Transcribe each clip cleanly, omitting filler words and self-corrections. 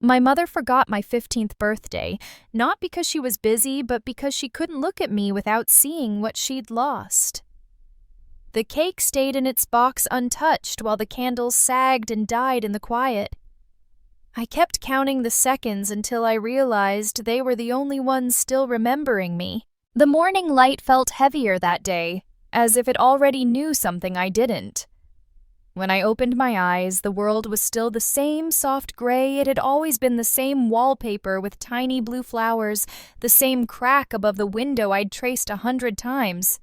My mother forgot my 15th birthday, not because she was busy, but because she couldn't look at me without seeing what she'd lost. The cake stayed in its box untouched while the candles sagged and died in the quiet. I kept counting the seconds until I realized they were the only ones still remembering me. The morning light felt heavier that day, as if it already knew something I didn't. When I opened my eyes, the world was still the same soft gray. It had always been the same wallpaper with tiny blue flowers, the same crack above the window I'd traced 100 times.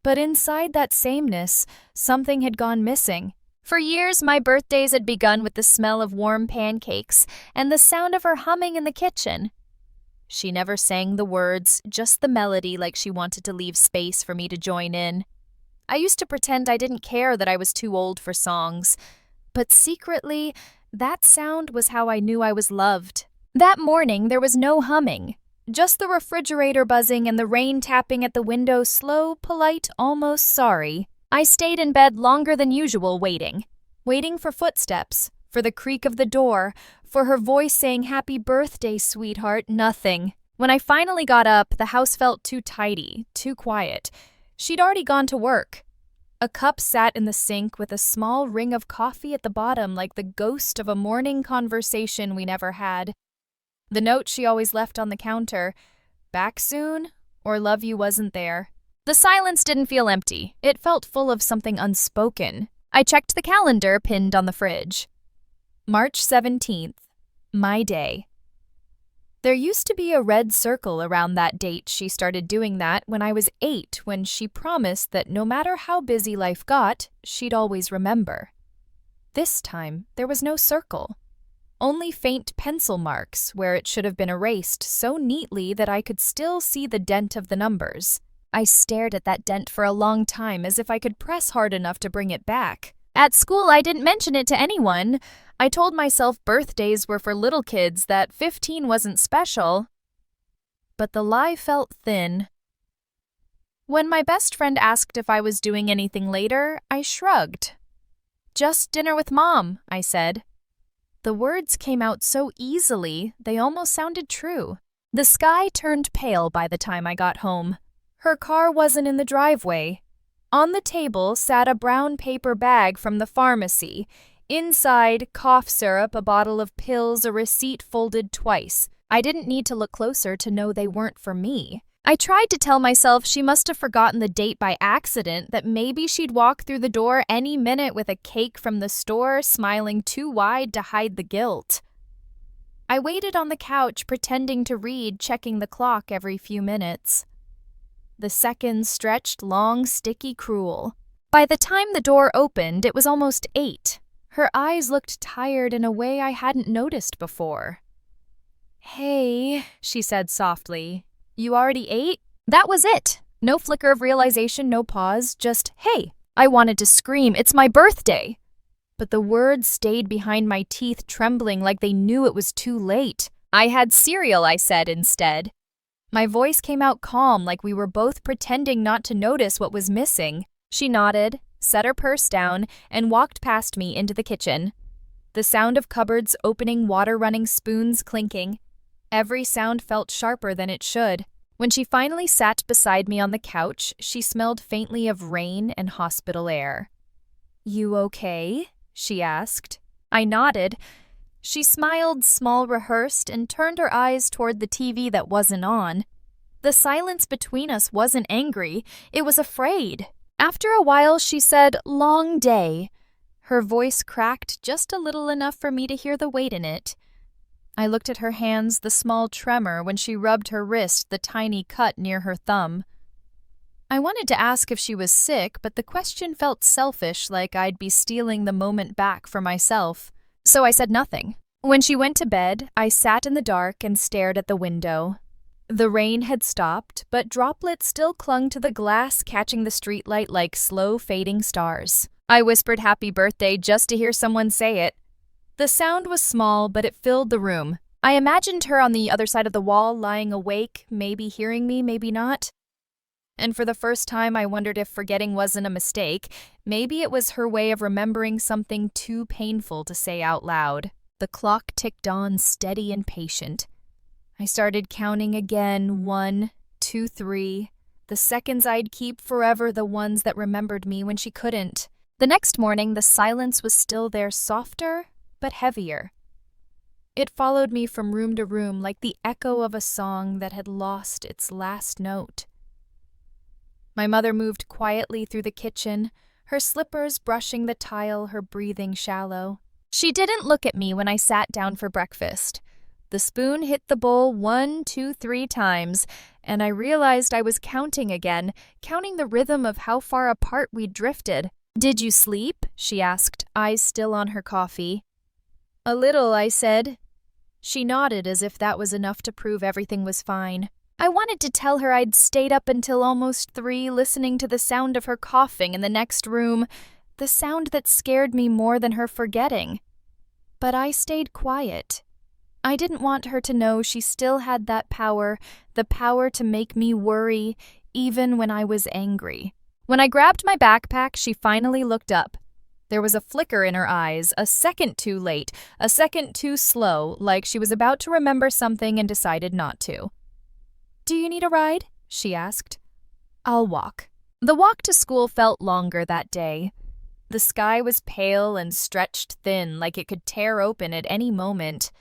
But inside that sameness, something had gone missing. For years, my birthdays had begun with the smell of warm pancakes and the sound of her humming in the kitchen. She never sang the words, just the melody, like she wanted to leave space for me to join in. I used to pretend I didn't care that I was too old for songs, but secretly, that sound was how I knew I was loved. That morning, there was no humming, just the refrigerator buzzing and the rain tapping at the window, slow, polite, almost sorry. I stayed in bed longer than usual waiting for footsteps, for the creak of the door, for her voice saying, "Happy birthday, sweetheart," nothing. When I finally got up, the house felt too tidy, too quiet. She'd already gone to work. A cup sat in the sink with a small ring of coffee at the bottom, like the ghost of a morning conversation we never had. The note she always left on the counter, "Back soon?" or "Love you" wasn't there. The silence didn't feel empty. It felt full of something unspoken. I checked the calendar pinned on the fridge. March 17th, my day. There used to be a red circle around that date. She started doing that when I was 8, when she promised that no matter how busy life got, she'd always remember. This time, there was no circle. Only faint pencil marks where it should have been erased so neatly that I could still see the dent of the numbers. I stared at that dent for a long time, as if I could press hard enough to bring it back. At school, I didn't mention it to anyone. I told myself birthdays were for little kids, that 15 wasn't special. But the lie felt thin. When my best friend asked if I was doing anything later, I shrugged. "Just dinner with Mom," I said. The words came out so easily, they almost sounded true. The sky turned pale by the time I got home. Her car wasn't in the driveway. On the table sat a brown paper bag from the pharmacy. Inside, cough syrup, a bottle of pills, a receipt folded twice. I didn't need to look closer to know they weren't for me. I tried to tell myself she must have forgotten the date by accident, that maybe she'd walk through the door any minute with a cake from the store, smiling too wide to hide the guilt. I waited on the couch, pretending to read, checking the clock every few minutes. The seconds stretched long, sticky, cruel. By the time the door opened, it was almost 8. Her eyes looked tired in a way I hadn't noticed before. "Hey," she said softly. "You already ate?" That was it. No flicker of realization, no pause, just, "Hey." I wanted to scream, "It's my birthday!" But the words stayed behind my teeth, trembling like they knew it was too late. "I had cereal," I said instead. My voice came out calm, like we were both pretending not to notice what was missing. She nodded, set her purse down, and walked past me into the kitchen. The sound of cupboards opening, water running, spoons clinking. Every sound felt sharper than it should. When she finally sat beside me on the couch, she smelled faintly of rain and hospital air. "You okay?" she asked. I nodded. She smiled, small, rehearsed, and turned her eyes toward the TV that wasn't on. The silence between us wasn't angry, it was afraid. After a while, she said, "Long day." Her voice cracked just a little, enough for me to hear the weight in it. I looked at her hands, the small tremor when she rubbed her wrist, the tiny cut near her thumb. I wanted to ask if she was sick, but the question felt selfish, like I'd be stealing the moment back for myself. So I said nothing. When she went to bed, I sat in the dark and stared at the window. The rain had stopped, but droplets still clung to the glass, catching the streetlight like slow fading stars. I whispered happy birthday just to hear someone say it. The sound was small, but it filled the room. I imagined her on the other side of the wall, lying awake, maybe hearing me, maybe not. And for the first time, I wondered if forgetting wasn't a mistake. Maybe it was her way of remembering something too painful to say out loud. The clock ticked on, steady and patient. I started counting again, 1, 2, 3. The seconds I'd keep forever, the ones that remembered me when she couldn't. The next morning, the silence was still there, softer but heavier. It followed me from room to room like the echo of a song that had lost its last note. My mother moved quietly through the kitchen, her slippers brushing the tile, her breathing shallow. She didn't look at me when I sat down for breakfast. The spoon hit the bowl 1, 2, 3 times, and I realized I was counting again, counting the rhythm of how far apart we'd drifted. "Did you sleep?" she asked, eyes still on her coffee. "A little," I said. She nodded as if that was enough to prove everything was fine. I wanted to tell her I'd stayed up until almost 3, listening to the sound of her coughing in the next room, the sound that scared me more than her forgetting. But I stayed quiet. I didn't want her to know she still had that power, the power to make me worry, even when I was angry. When I grabbed my backpack, she finally looked up. There was a flicker in her eyes, a second too late, a second too slow, like she was about to remember something and decided not to. "Do you need a ride?" she asked. "I'll walk." The walk to school felt longer that day. The sky was pale and stretched thin, like it could tear open at any moment.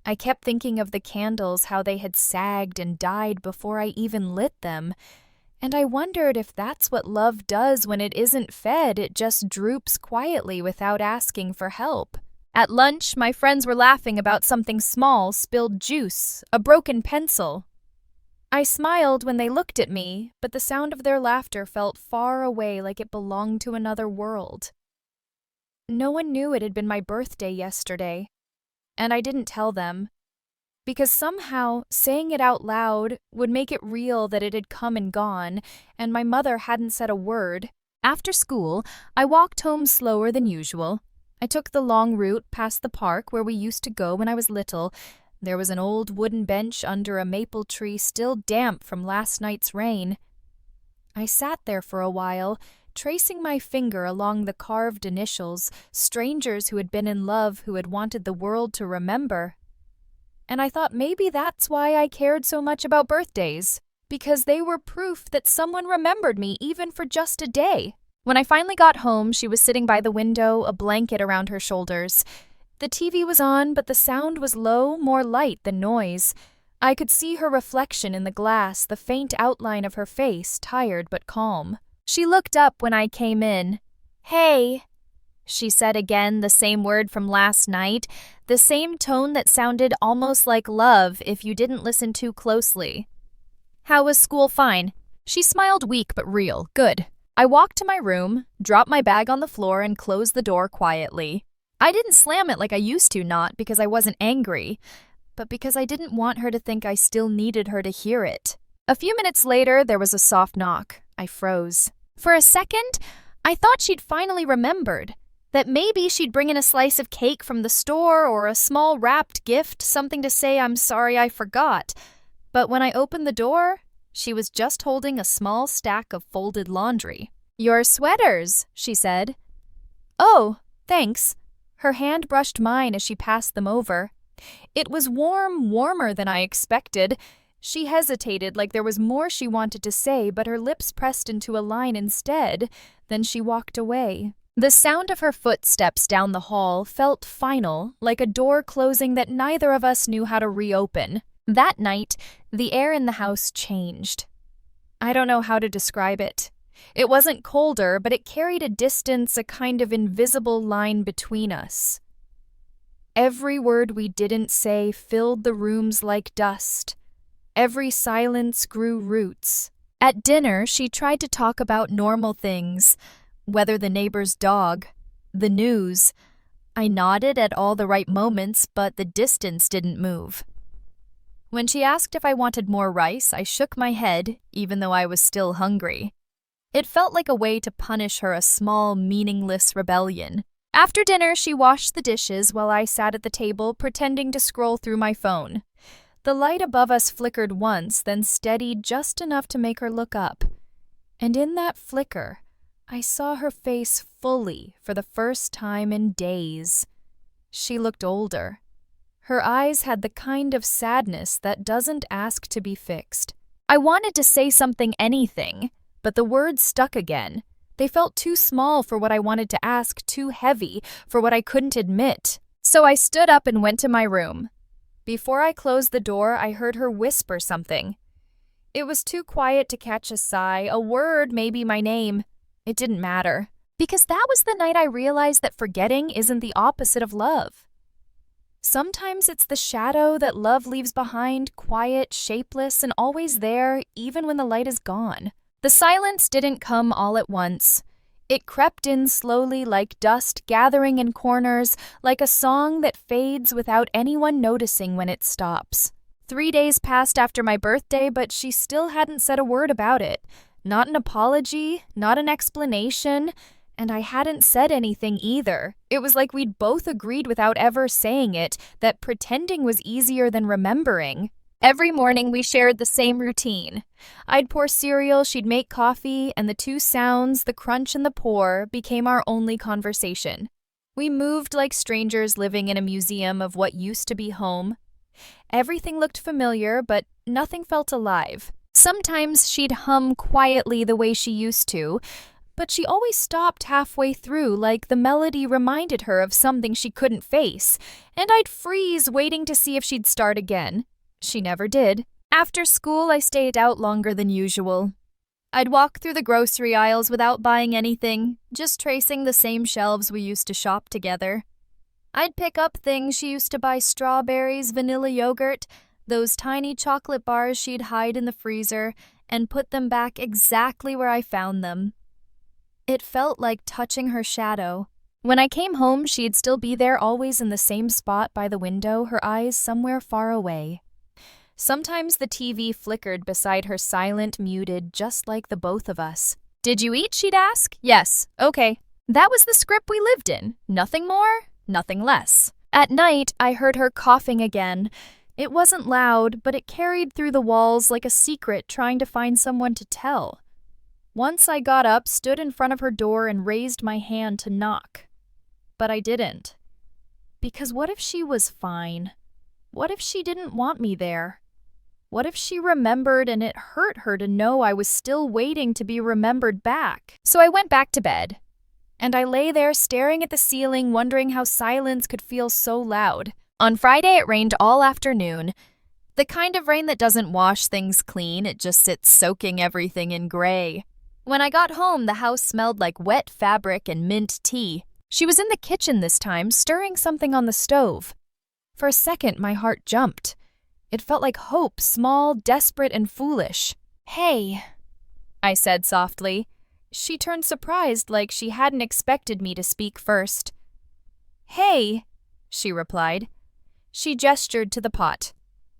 I kept thinking of the candles, how they had sagged and died before I even lit them. And I wondered if that's what love does when it isn't fed, it just droops quietly without asking for help. At lunch, my friends were laughing about something small, spilled juice, a broken pencil. I smiled when they looked at me, but the sound of their laughter felt far away, like it belonged to another world. No one knew it had been my birthday yesterday, and I didn't tell them, because somehow saying it out loud would make it real that it had come and gone, and my mother hadn't said a word. After school, I walked home slower than usual. I took the long route past the park where we used to go when I was little. There was an old wooden bench under a maple tree still damp from last night's rain. I sat there for a while, tracing my finger along the carved initials, strangers who had been in love, who had wanted the world to remember. And I thought maybe that's why I cared so much about birthdays, because they were proof that someone remembered me even for just a day. When I finally got home, she was sitting by the window, a blanket around her shoulders. The TV was on, but the sound was low, more light than noise. I could see her reflection in the glass, the faint outline of her face, tired but calm. She looked up when I came in. "Hey," she said again, the same word from last night, the same tone that sounded almost like love if you didn't listen too closely. "How was school?" "Fine." She smiled, weak but real. "Good." I walked to my room, dropped my bag on the floor, and closed the door quietly. I didn't slam it like I used to, not because I wasn't angry, but because I didn't want her to think I still needed her to hear it. A few minutes later, there was a soft knock. I froze. For a second, I thought she'd finally remembered, that maybe she'd bring in a slice of cake from the store or a small wrapped gift, something to say I'm sorry I forgot. But when I opened the door, she was just holding a small stack of folded laundry. "Your sweaters," she said. "Oh, thanks." Her hand brushed mine as she passed them over. It was warm, warmer than I expected. She hesitated like there was more she wanted to say, but her lips pressed into a line instead. Then she walked away. The sound of her footsteps down the hall felt final, like a door closing that neither of us knew how to reopen. That night, the air in the house changed. I don't know how to describe it. It wasn't colder, but it carried a distance, a kind of invisible line between us. Every word we didn't say filled the rooms like dust. Every silence grew roots. At dinner, she tried to talk about normal things, whether the neighbor's dog, the news. I nodded at all the right moments, but the distance didn't move. When she asked if I wanted more rice, I shook my head, even though I was still hungry. It felt like a way to punish her, a small, meaningless rebellion. After dinner, she washed the dishes while I sat at the table, pretending to scroll through my phone. The light above us flickered once, then steadied just enough to make her look up. And in that flicker, I saw her face fully for the first time in days. She looked older. Her eyes had the kind of sadness that doesn't ask to be fixed. I wanted to say anything, but the words stuck again. They felt too small for what I wanted to ask, too heavy for what I couldn't admit. So I stood up and went to my room. Before I closed the door, I heard her whisper something. It was too quiet to catch a sigh, a word, maybe my name. It didn't matter. Because that was the night I realized that forgetting isn't the opposite of love. Sometimes it's the shadow that love leaves behind, quiet, shapeless, and always there, even when the light is gone. The silence didn't come all at once. It crept in slowly like dust gathering in corners, like a song that fades without anyone noticing when it stops. 3 days passed after my birthday, but she still hadn't said a word about it. Not an apology, not an explanation, and I hadn't said anything either. It was like we'd both agreed without ever saying it, that pretending was easier than remembering. Every morning we shared the same routine. I'd pour cereal, she'd make coffee, and the two sounds, the crunch and the pour, became our only conversation. We moved like strangers living in a museum of what used to be home. Everything looked familiar, but nothing felt alive. Sometimes she'd hum quietly the way she used to, but she always stopped halfway through like the melody reminded her of something she couldn't face, and I'd freeze waiting to see if she'd start again. She never did. After school, I stayed out longer than usual. I'd walk through the grocery aisles without buying anything, just tracing the same shelves we used to shop together. I'd pick up things she used to buy: strawberries, vanilla yogurt, those tiny chocolate bars she'd hide in the freezer, and put them back exactly where I found them. It felt like touching her shadow. When I came home, she'd still be there, always in the same spot by the window, her eyes somewhere far away. Sometimes the TV flickered beside her, silent, muted, just like the both of us. "Did you eat?" she'd ask. "Yes." "Okay." That was the script we lived in. Nothing more, nothing less. At night, I heard her coughing again. It wasn't loud, but it carried through the walls like a secret trying to find someone to tell. Once I got up, stood in front of her door, and raised my hand to knock. But I didn't. Because what if she was fine? What if she didn't want me there? What if she remembered and it hurt her to know I was still waiting to be remembered back? So I went back to bed. And I lay there staring at the ceiling, wondering how silence could feel so loud. On Friday, it rained all afternoon. The kind of rain that doesn't wash things clean, it just sits soaking everything in gray. When I got home, the house smelled like wet fabric and mint tea. She was in the kitchen this time, stirring something on the stove. For a second, my heart jumped. It felt like hope, small, desperate, and foolish. "Hey," I said softly. She turned surprised, like she hadn't expected me to speak first. "Hey," she replied. She gestured to the pot.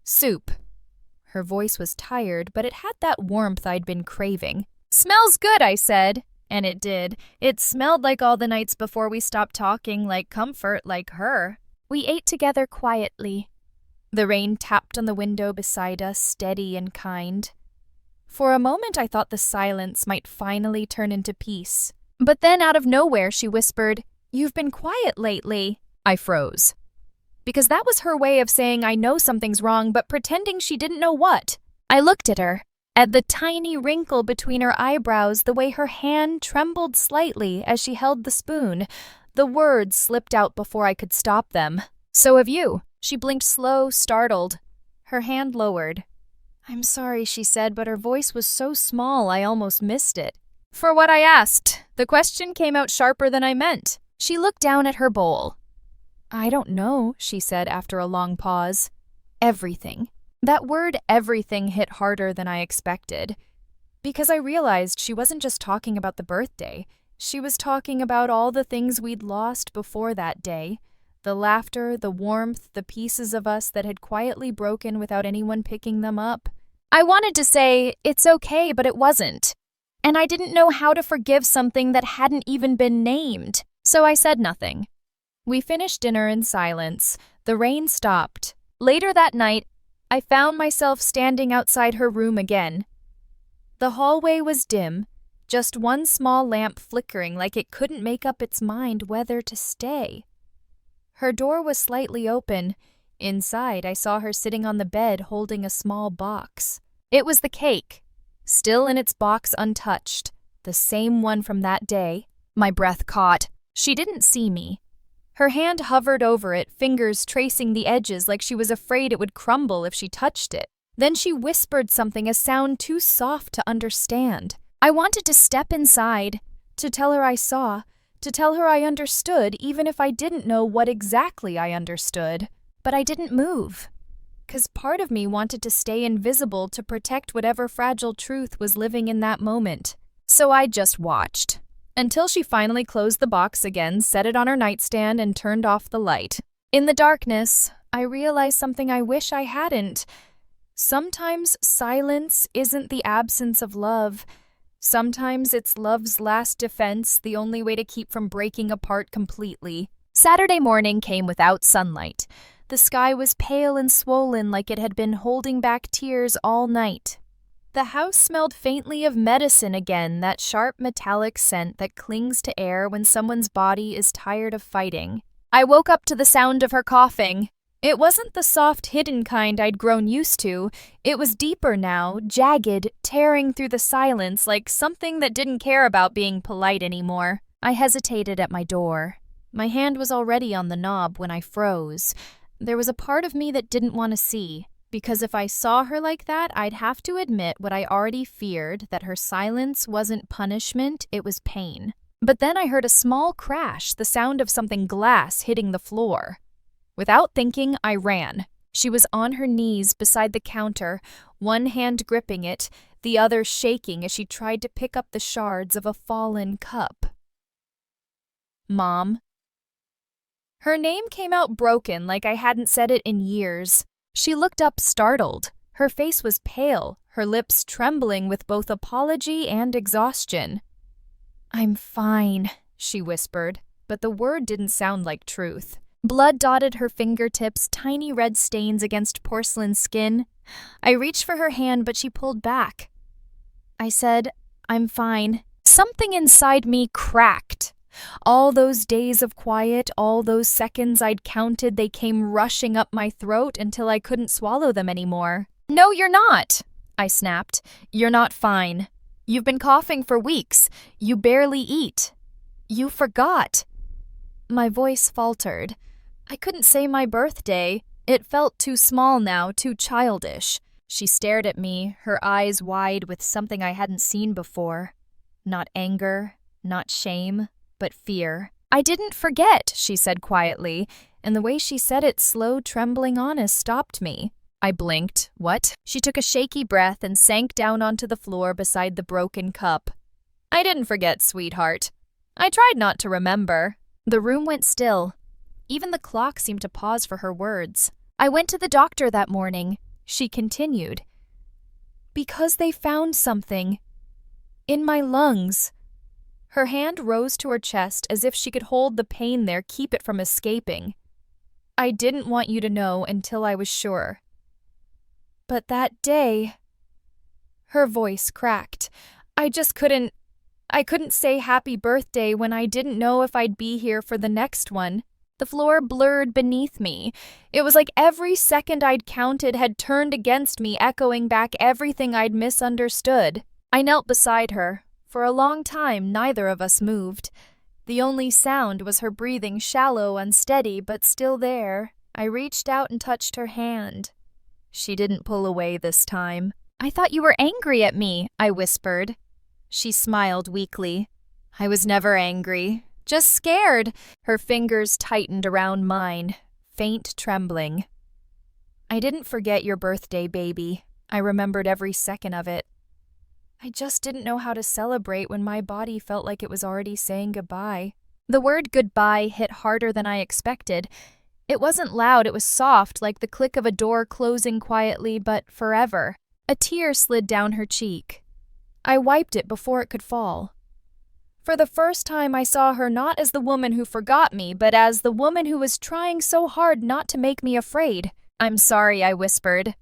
"Soup." Her voice was tired, but it had that warmth I'd been craving. "Smells good," I said. And it did. It smelled like all the nights before we stopped talking, like comfort, like her. We ate together quietly. The rain tapped on the window beside us, steady and kind. For a moment I thought the silence might finally turn into peace. But then out of nowhere she whispered, "You've been quiet lately." I froze. Because that was her way of saying I know something's wrong, but pretending she didn't know what. I looked at her. At the tiny wrinkle between her eyebrows, the way her hand trembled slightly as she held the spoon. The words slipped out before I could stop them. "So have you." She blinked slow, startled. Her hand lowered. "I'm sorry," she said, but her voice was so small I almost missed it. For what I asked, the question came out sharper than I meant. She looked down at her bowl. "I don't know," she said after a long pause. "Everything." That word "everything" hit harder than I expected, because I realized she wasn't just talking about the birthday. She was talking about all the things we'd lost before that day. The laughter, the warmth, the pieces of us that had quietly broken without anyone picking them up. I wanted to say, "It's okay," but it wasn't. And I didn't know how to forgive something that hadn't even been named. So I said nothing. We finished dinner in silence. The rain stopped. Later that night, I found myself standing outside her room again. The hallway was dim, just one small lamp flickering like it couldn't make up its mind whether to stay. Her door was slightly open. Inside, I saw her sitting on the bed holding a small box. It was the cake, still in its box untouched, the same one from that day. My breath caught. She didn't see me. Her hand hovered over it, fingers tracing the edges like she was afraid it would crumble if she touched it. Then she whispered something, a sound too soft to understand. I wanted to step inside, to tell her I saw, to tell her I understood, even if I didn't know what exactly I understood. But I didn't move, 'cause part of me wanted to stay invisible to protect whatever fragile truth was living in that moment. So I just watched, until she finally closed the box again, set it on her nightstand, and turned off the light. In the darkness, I realized something I wish I hadn't. Sometimes silence isn't the absence of love. Sometimes it's love's last defense, the only way to keep from breaking apart completely. Saturday morning came without sunlight. The sky was pale and swollen like it had been holding back tears all night. The house smelled faintly of medicine again, that sharp metallic scent that clings to air when someone's body is tired of fighting. I woke up to the sound of her coughing. It wasn't the soft, hidden kind I'd grown used to. It was deeper now, jagged, tearing through the silence like something that didn't care about being polite anymore. I hesitated at my door. My hand was already on the knob when I froze. There was a part of me that didn't want to see, because if I saw her like that, I'd have to admit what I already feared, that her silence wasn't punishment, it was pain. But then I heard a small crash, the sound of something glass hitting the floor. Without thinking, I ran. She was on her knees beside the counter, one hand gripping it, the other shaking as she tried to pick up the shards of a fallen cup. Mom. Her name came out broken like I hadn't said it in years. She looked up startled. Her face was pale, her lips trembling with both apology and exhaustion. "I'm fine," she whispered, but the word didn't sound like truth. Blood dotted her fingertips, tiny red stains against porcelain skin. I reached for her hand, but she pulled back. I said, "I'm fine." Something inside me cracked. All those days of quiet, all those seconds I'd counted, they came rushing up my throat until I couldn't swallow them anymore. "No, you're not," I snapped. "You're not fine. You've been coughing for weeks. You barely eat. You forgot." My voice faltered. I couldn't say my birthday. It felt too small now, too childish. She stared at me, her eyes wide with something I hadn't seen before. Not anger, not shame, but fear. "I didn't forget," she said quietly, and the way she said it, slow, trembling honest, stopped me. I blinked. "What?" She took a shaky breath and sank down onto the floor beside the broken cup. "I didn't forget, sweetheart. I tried not to remember." The room went still. Even the clock seemed to pause for her words. "I went to the doctor that morning," she continued, "because they found something in my lungs." Her hand rose to her chest as if she could hold the pain there, keep it from escaping. "I didn't want you to know until I was sure. But that day..." Her voice cracked. I couldn't say happy birthday when I didn't know if I'd be here for the next one. The floor blurred beneath me. It was like every second I'd counted had turned against me, echoing back everything I'd misunderstood. I knelt beside her. For a long time, neither of us moved. The only sound was her breathing, shallow, unsteady, but still there. I reached out and touched her hand. She didn't pull away this time. "I thought you were angry at me," I whispered. She smiled weakly. "I was never angry. Just scared." Her fingers tightened around mine, faint trembling. "I didn't forget your birthday, baby. I remembered every second of it. I just didn't know how to celebrate when my body felt like it was already saying goodbye." The word goodbye hit harder than I expected. It wasn't loud, it was soft, like the click of a door closing quietly, but forever. A tear slid down her cheek. I wiped it before it could fall. For the first time, I saw her not as the woman who forgot me, but as the woman who was trying so hard not to make me afraid. "I'm sorry," I whispered.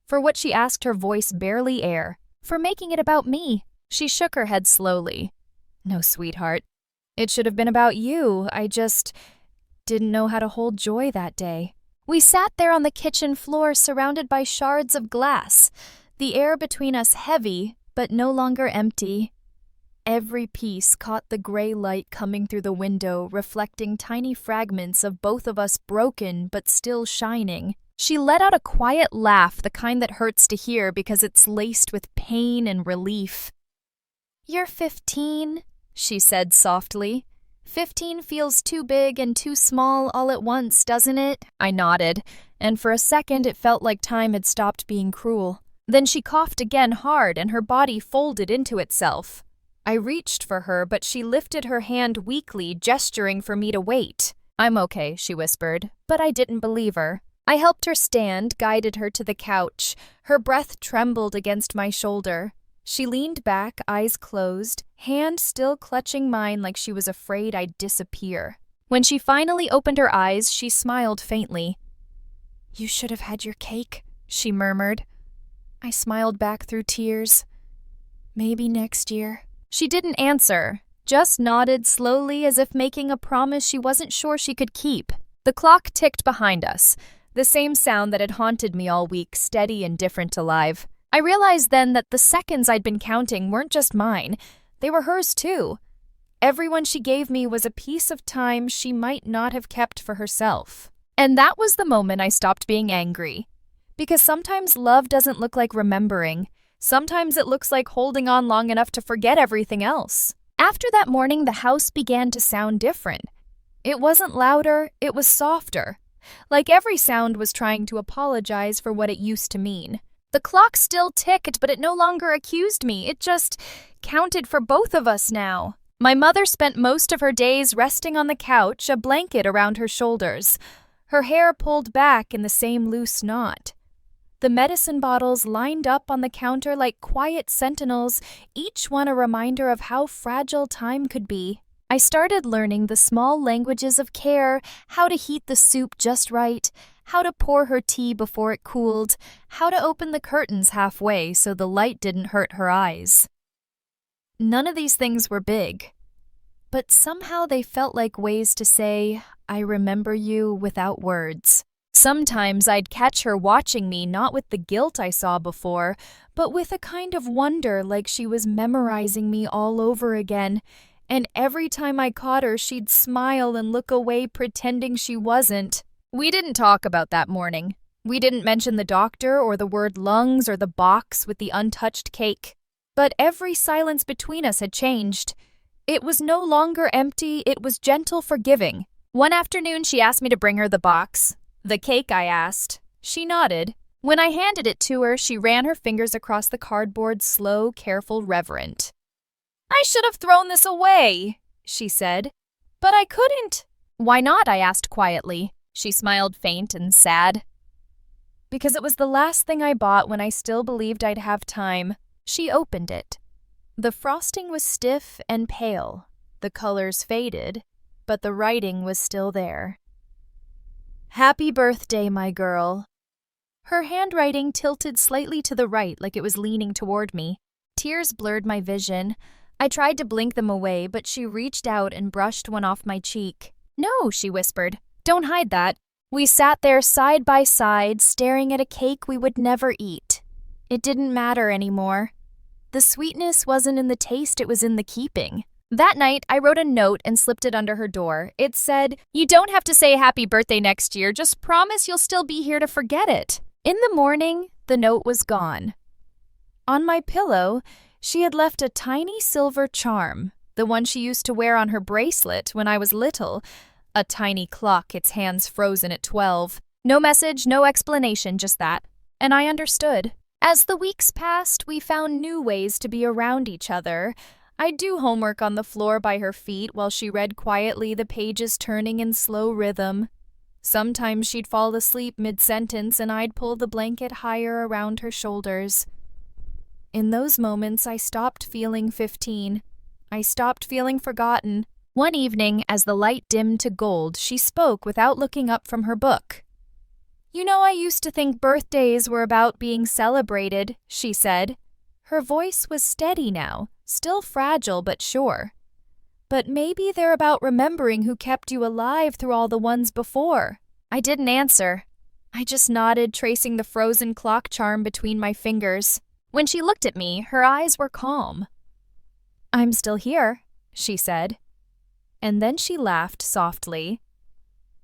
For what she asked, her voice barely air. "For making it about me." She shook her head slowly. "No, sweetheart. It should have been about you. didn't know how to hold joy that day. We sat there on the kitchen floor surrounded by shards of glass, the air between us heavy, but no longer empty. Every piece caught the gray light coming through the window, reflecting tiny fragments of both of us broken but still shining. She let out a quiet laugh, the kind that hurts to hear because it's laced with pain and relief. "You're 15, she said softly. 15 feels too big and too small all at once, doesn't it? I nodded, and for a second it felt like time had stopped being cruel. Then she coughed again hard and her body folded into itself. I reached for her, but she lifted her hand weakly, gesturing for me to wait. I'm okay, she whispered, but I didn't believe her. I helped her stand, guided her to the couch. Her breath trembled against my shoulder. She leaned back, eyes closed, hand still clutching mine like she was afraid I'd disappear. When she finally opened her eyes, she smiled faintly. "You should have had your cake," she murmured. I smiled back through tears. "Maybe next year." She didn't answer, just nodded slowly as if making a promise she wasn't sure she could keep. The clock ticked behind us, the same sound that had haunted me all week, steady and different alive. I realized then that the seconds I'd been counting weren't just mine, they were hers too. Everyone she gave me was a piece of time she might not have kept for herself. And that was the moment I stopped being angry. Because sometimes love doesn't look like remembering. Sometimes it looks like holding on long enough to forget everything else. After that morning, the house began to sound different. It wasn't louder, it was softer. Like every sound was trying to apologize for what it used to mean. The clock still ticked, but it no longer accused me. It just counted for both of us now. My mother spent most of her days resting on the couch, a blanket around her shoulders. Her hair pulled back in the same loose knot. The medicine bottles lined up on the counter like quiet sentinels, each one a reminder of how fragile time could be. I started learning the small languages of care, how to heat the soup just right, how to pour her tea before it cooled, how to open the curtains halfway so the light didn't hurt her eyes. None of these things were big, but somehow they felt like ways to say, "I remember you," without words. Sometimes I'd catch her watching me, not with the guilt I saw before, but with a kind of wonder, like she was memorizing me all over again. And every time I caught her, she'd smile and look away, pretending she wasn't. We didn't talk about that morning. We didn't mention the doctor or the word lungs or the box with the untouched cake. But every silence between us had changed. It was no longer empty, it was gentle forgiving. One afternoon, she asked me to bring her the box. "The cake?" I asked. She nodded. When I handed it to her, she ran her fingers across the cardboard, slow, careful, reverent. "I should have thrown this away," she said. "But I couldn't." "Why not?" I asked quietly. She smiled faint and sad. "Because it was the last thing I bought when I still believed I'd have time." She opened it. The frosting was stiff and pale. The colors faded, but the writing was still there. "Happy birthday, my girl." Her handwriting tilted slightly to the right like it was leaning toward me. Tears blurred my vision. I tried to blink them away, but she reached out and brushed one off my cheek. "No," she whispered. "Don't hide that." We sat there side by side, staring at a cake we would never eat. It didn't matter anymore. The sweetness wasn't in the taste, it was in the keeping. That night, I wrote a note and slipped it under her door. It said, "You don't have to say happy birthday next year, just promise you'll still be here to forget it." In the morning, the note was gone. On my pillow, she had left a tiny silver charm, the one she used to wear on her bracelet when I was little, a tiny clock, its hands frozen at 12. No message, no explanation, just that. And I understood. As the weeks passed, we found new ways to be around each other. I'd do homework on the floor by her feet while she read quietly, the pages turning in slow rhythm. Sometimes she'd fall asleep mid-sentence and I'd pull the blanket higher around her shoulders. In those moments, I stopped feeling 15. I stopped feeling forgotten. One evening, as the light dimmed to gold, she spoke without looking up from her book. "You know, I used to think birthdays were about being celebrated," she said. Her voice was steady now, still fragile but sure. But maybe they're about remembering who kept you alive through all the ones before. I didn't answer. I just nodded, tracing the frozen clock charm between my fingers. When she looked at me, her eyes were calm. "I'm still here," she said. And then she laughed softly.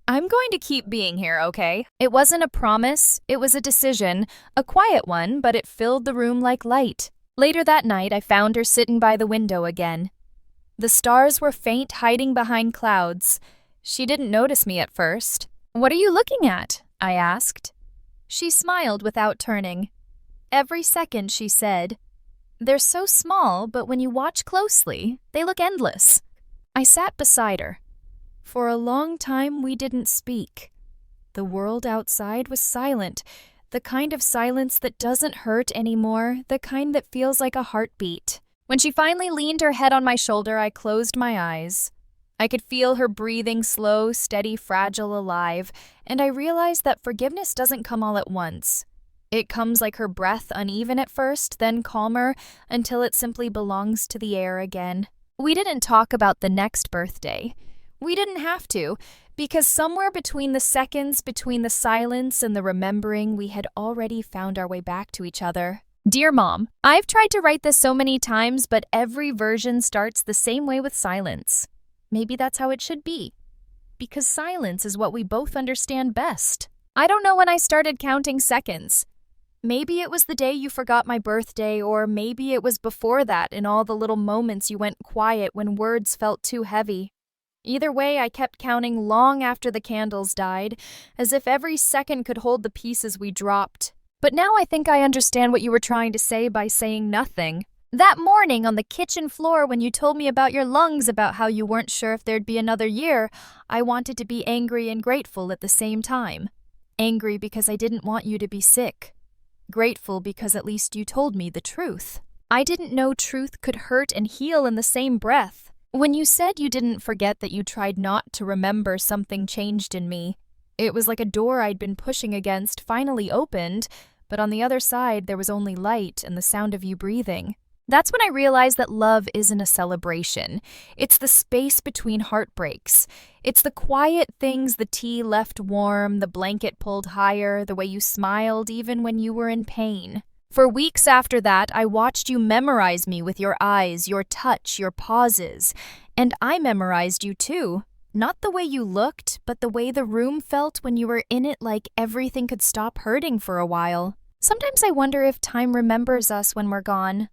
"I'm going to keep being here, okay?" It wasn't a promise, it was a decision, a quiet one, but it filled the room like light. Later that night, I found her sitting by the window again. The stars were faint, hiding behind clouds. She didn't notice me at first. "What are you looking at?" I asked. She smiled without turning. Every second, she said, "They're so small, but when you watch closely, they look endless." I sat beside her. For a long time, we didn't speak. The world outside was silent, the kind of silence that doesn't hurt anymore, the kind that feels like a heartbeat. When she finally leaned her head on my shoulder, I closed my eyes. I could feel her breathing, slow, steady, fragile, alive, and I realized that forgiveness doesn't come all at once. It comes like her breath, uneven at first, then calmer, until it simply belongs to the air again. We didn't talk about the next birthday. We didn't have to, because somewhere between the seconds, between the silence and the remembering, we had already found our way back to each other. Dear Mom, I've tried to write this so many times, but every version starts the same way with silence. Maybe that's how it should be, because silence is what we both understand best. I don't know when I started counting seconds. Maybe it was the day you forgot my birthday, or maybe it was before that in all the little moments you went quiet when words felt too heavy. Either way, I kept counting long after the candles died, as if every second could hold the pieces we dropped. But now I think I understand what you were trying to say by saying nothing. That morning on the kitchen floor when you told me about your lungs, about how you weren't sure if there'd be another year, I wanted to be angry and grateful at the same time. Angry because I didn't want you to be sick. Grateful because at least you told me the truth. I didn't know truth could hurt and heal in the same breath. When you said you didn't forget that you tried not to remember, something changed in me. It was like a door I'd been pushing against finally opened, but on the other side there was only light and the sound of you breathing. That's when I realized that love isn't a celebration. It's the space between heartbreaks. It's the quiet things, the tea left warm, the blanket pulled higher, the way you smiled even when you were in pain. For weeks after that, I watched you memorize me with your eyes, your touch, your pauses. And I memorized you too. Not the way you looked, but the way the room felt when you were in it, like everything could stop hurting for a while. Sometimes I wonder if time remembers us when we're gone.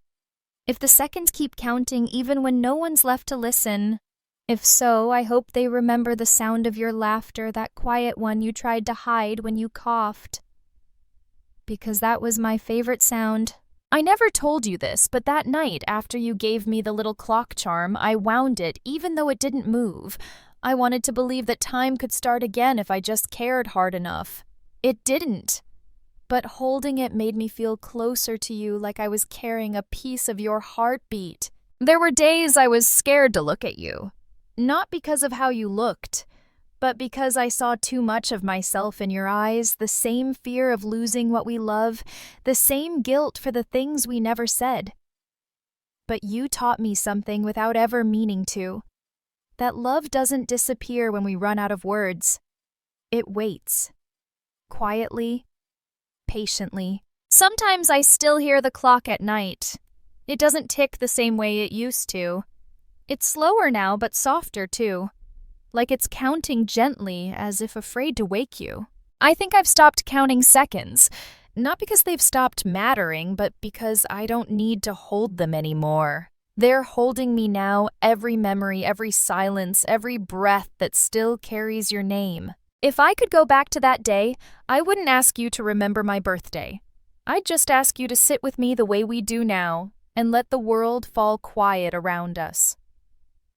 If the seconds keep counting even when no one's left to listen. If so, I hope they remember the sound of your laughter, that quiet one you tried to hide when you coughed. Because that was my favorite sound. I never told you this, but that night after you gave me the little clock charm, I wound it even though it didn't move. I wanted to believe that time could start again if I just cared hard enough. It didn't. But holding it made me feel closer to you, like I was carrying a piece of your heartbeat. There were days I was scared to look at you. Not because of how you looked, but because I saw too much of myself in your eyes, the same fear of losing what we love, the same guilt for the things we never said. But you taught me something without ever meaning to. That love doesn't disappear when we run out of words. It waits. Quietly. Patiently. Sometimes I still hear the clock at night. It doesn't tick the same way it used to. It's slower now, but softer too. Like it's counting gently, as if afraid to wake you. I think I've stopped counting seconds. Not because they've stopped mattering, but because I don't need to hold them anymore. They're holding me now, every memory, every silence, every breath that still carries your name. If I could go back to that day, I wouldn't ask you to remember my birthday. I'd just ask you to sit with me the way we do now and let the world fall quiet around us.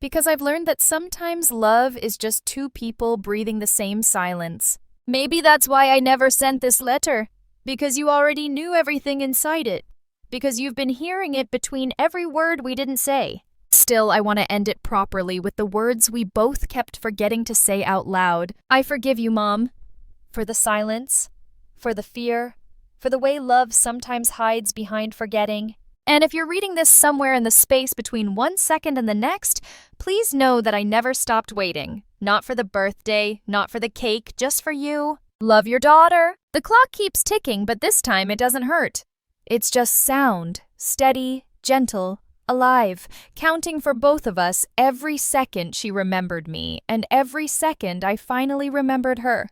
Because I've learned that sometimes love is just two people breathing the same silence. Maybe that's why I never sent this letter, because you already knew everything inside it, because you've been hearing it between every word we didn't say. Still, I want to end it properly with the words we both kept forgetting to say out loud. I forgive you, Mom, for the silence, for the fear, for the way love sometimes hides behind forgetting. And if you're reading this somewhere in the space between 1 second and the next, please know that I never stopped waiting. Not for the birthday, not for the cake, just for you. Love your daughter. The clock keeps ticking, but this time it doesn't hurt. It's just sound, steady, gentle, alive, counting for both of us every second she remembered me and every second I finally remembered her.